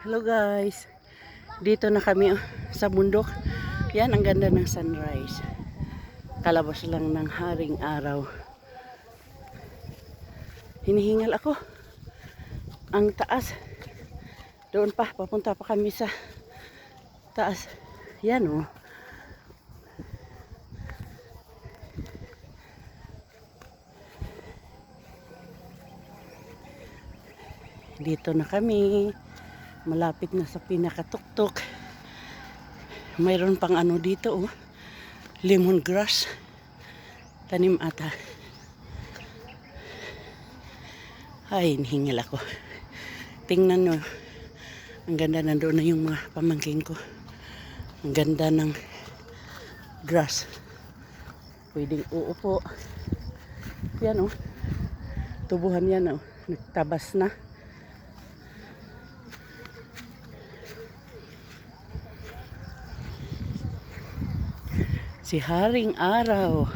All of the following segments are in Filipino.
Hello guys, dito na kami sa bundok. Yan, ang ganda ng sunrise. Kalabas lang ng haring araw. Hinihingal ako. Ang taas. Doon pa, papunta pa kami sa taas. Yan oh. Dito na kami. Malapit na sa pinakatuktok. Mayroon pang ano dito oh. Lemongrass. Tanim ata. Ay, hinihingal ako. Tingnan nyo. Ang ganda, nandoon na yung mga pamangkin ko. Ang ganda ng grass. Pwedeng uupo. Yan oh. Tubuhan yan oh. Nagtabas na. Si haring araw.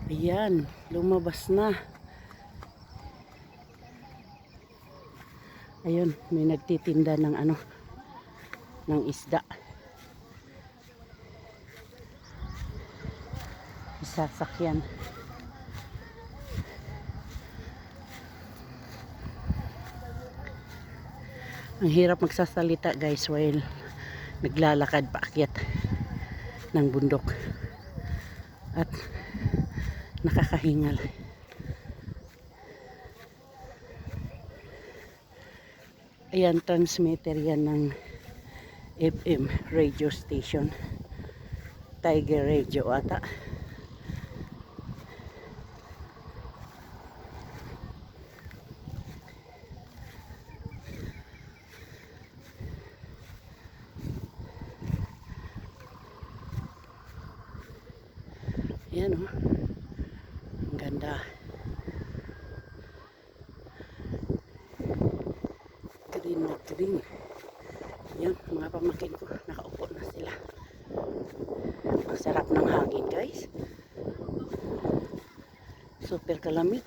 Ayan, lumabas na. Ayun, may nagtitinda ng ano, ng isda. Sasakyan. Ang hirap magsasalita guys while naglalakad paakyat ng bundok at nakakahingal. Ayan, transmitter yan ng FM radio station, Tiger Radio ata. Yan oh. Ang ganda. Green na green. Yan, mga pamangkin ko. Nakaupo na sila. Ang sarap ng hangin guys. Super kalamig.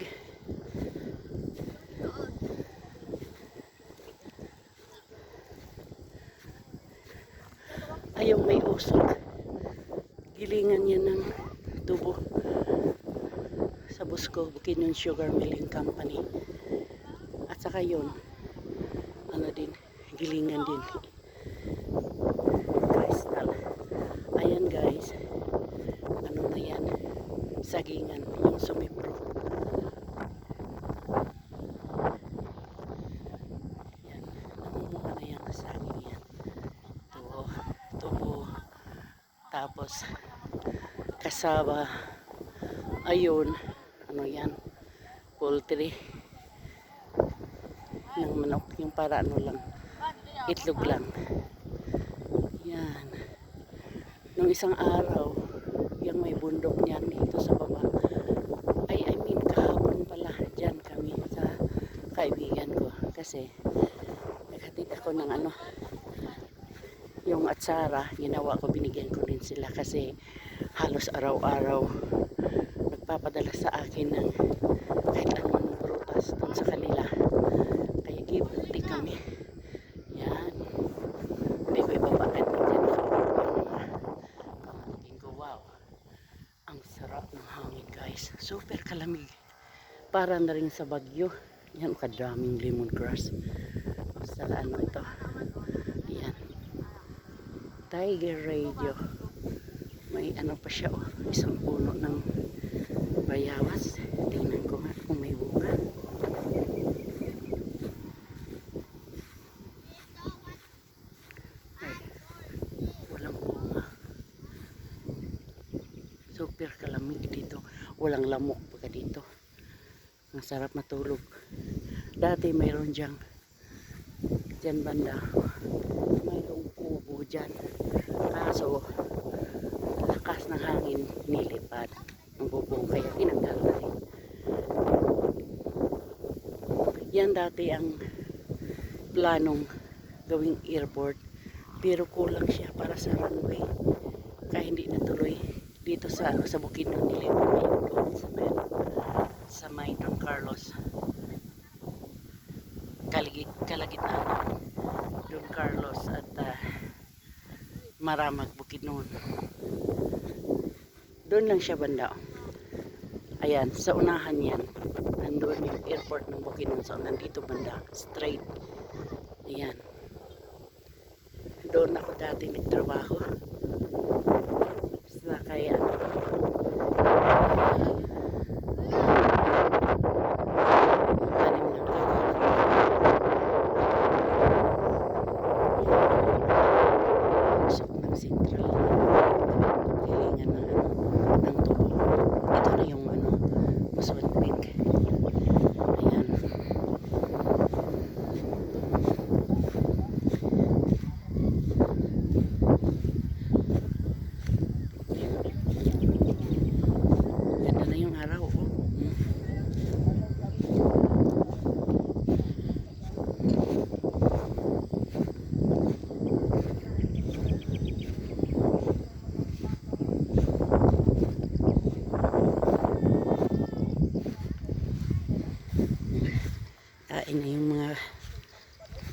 Ayong may usok. Gilingan yan ng tubo sa Busco, Bukidnon Sugar Milling Company. At saka yun, ano din, gilingan din. Crystal. Ayan guys, ano na yan, sagingan, yung sumipro. Yan, namumuha na yan na saging yan. Tubo, tapos kasaba, ayun, ano yan, poultry ng manok, yung para ano lang, itlog lang. Yan, nung isang araw yung may bundok niyan dito sa baba, I mean kahapon pala, dyan kami sa kaibigan ko kasi naghatid ako ng ano, yung atsara, ginawa ko, binigyan ko din sila kasi halos araw-araw nagpapadala sa akin ng kahit anong prutas dun sa kanila. Kaya give and take kami. Yan. Hindi ko ibabakit na dyan pamangkin ko. Wow. Ang sarap ng hangin guys. Super kalamig. Para na rin sa Bagyo. Yan, kadaming lemongrass. Sa ano ito. Yan. Tiger Radio. May ano pa siya oh, isang puno ng bayawas. Tingnan ko nga kung may bunga. Ay, walang bunga. Super kalamig dito. Walang lamok pagka dito. Ang sarap matulog. Dati mayroon dyan banda. Mayroong kubo dyan. Kaso lakas ng hangin nilipad ang bubong kaya tinanggal na rin. Yan dati ang planong gawing airport pero kulang siya para sa runway kaya hindi natuloy dito sa Bukidnon nilipad ngayon doon sa may Don Carlos kalagitnaan doon Maramag, Bukidnon. Doon lang siya banda. Ayan, sa unahan yan. Nandun yung airport ng Bukidnon. So, nandito banda. Straight. Ayan. Doon ako dati nagtrabaho. Sa kaya Central kilingan ng tubo. Ito na yung Muswan Pink. Ayan. Ganda na yung araw. Kain na yung mga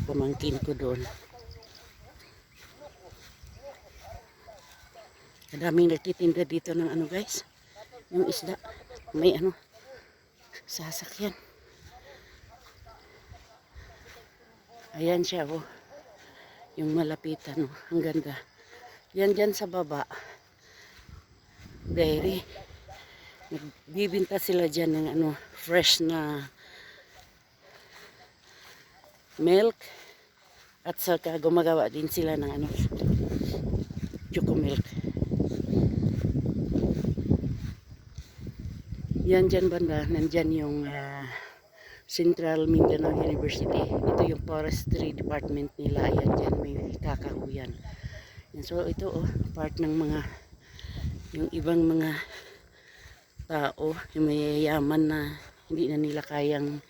pamangkin ko doon. Kadaming nagtitinda dito ng guys, yung isda. May sasakyan. Ayan siya yung malapitan ang ganda. Yan dyan sa baba. Dairy. Nagbibinta sila dyan ng fresh na milk at saka gumagawa din sila ng choco milk. Yan dyan banda, nandyan yung Central Mindanao University. Ito yung forestry department nila. Ayan dyan, may kakahuyan. So ito part ng mga yung ibang mga tao, yung mayayaman na hindi na nila kayang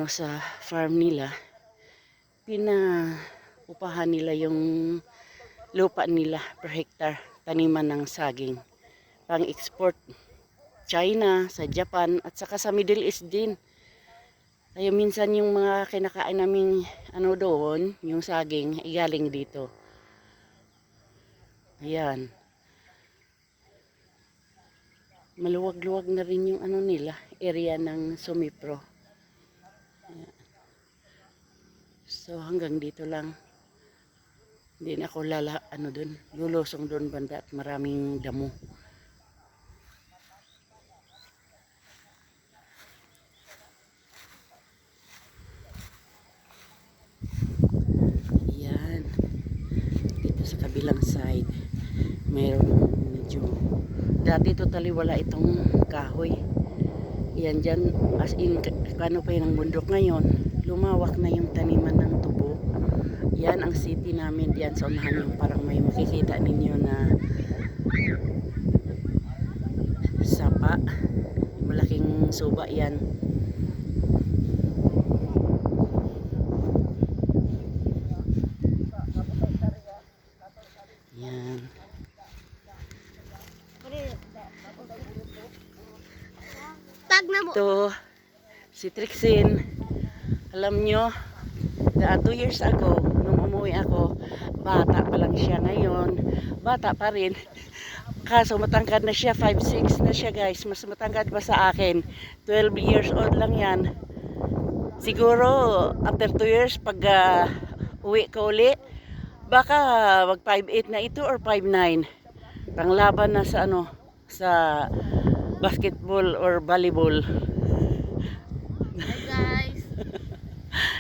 sa farm nila, pinaupahan nila yung lupa nila per hectare, taniman ng saging pang export China, sa Japan at saka sa Middle East din. Kaya minsan yung mga kinakain naming doon, yung saging galing dito. Ayan, maluwag-luwag na rin yung nila, area ng Sumipro. So hanggang dito lang. Hindi na ako doon, lulusong doon banda at maraming damo. Yan. Dito sa kabilang side, mayroon medyo, dati totally wala itong kahoy. Yan dyan, as in, kano pa yun ang bundok ngayon. Lumawak na yung taniman ng tubo. Yan ang city namin diyan sa unahan, yung parang may makikita ninyo na sapa, malaking suba yan. Yan. Ito si Trixin. Alam nyo, 2 years ago, nung umuwi ako, bata pa lang siya. Ngayon, bata pa rin. Kaso matangkad na siya, 5'6" na siya guys. Mas matangkad pa sa akin. 12 years old lang yan. Siguro, after 2 years, pag uwi ko uli, baka mag 5'8" na ito or 5'9". Panglaban na sa sa basketball or volleyball. Hi guys.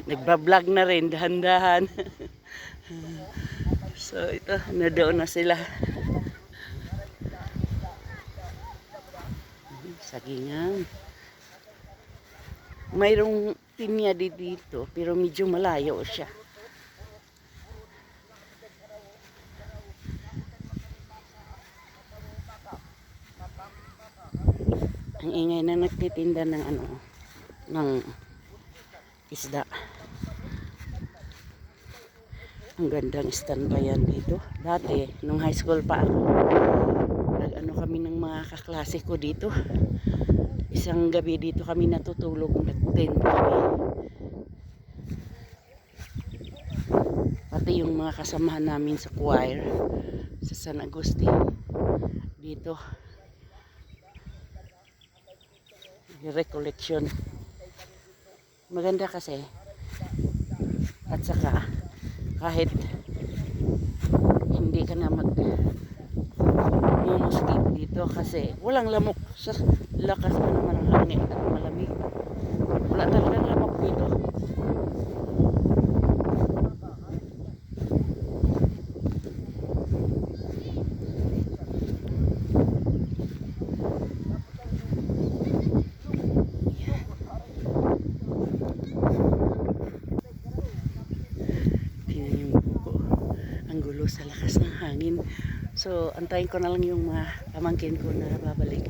Nagbablog na rin, dahan-dahan. So ito, nadoon na sila. Sagingan. Mayroong pinya dito, pero medyo malayo siya. Ang ingay na nagtitinda ng ng isda. Ang gandang standbayan dito. Dati, nung high school pa ako, kami ng mga kaklase ko dito. Isang gabi dito kami natutulog, nag-tent kami. pati yung mga kasamahan namin sa choir sa San Agustin dito. Recollection. Maganda kasi. At saka kahit hindi ka na mumuskip dito kasi walang lamok sa lakas pa naman ang hangin at malamig. Wala talagang lamok dito. Tingnan yung buko. Ang gulo sa lakas ng hangin. So, antayin ko na lang yung mga pamangkin ko na babalik.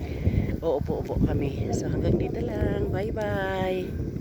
O upo-upo kami. So, hanggang dito lang. Bye-bye.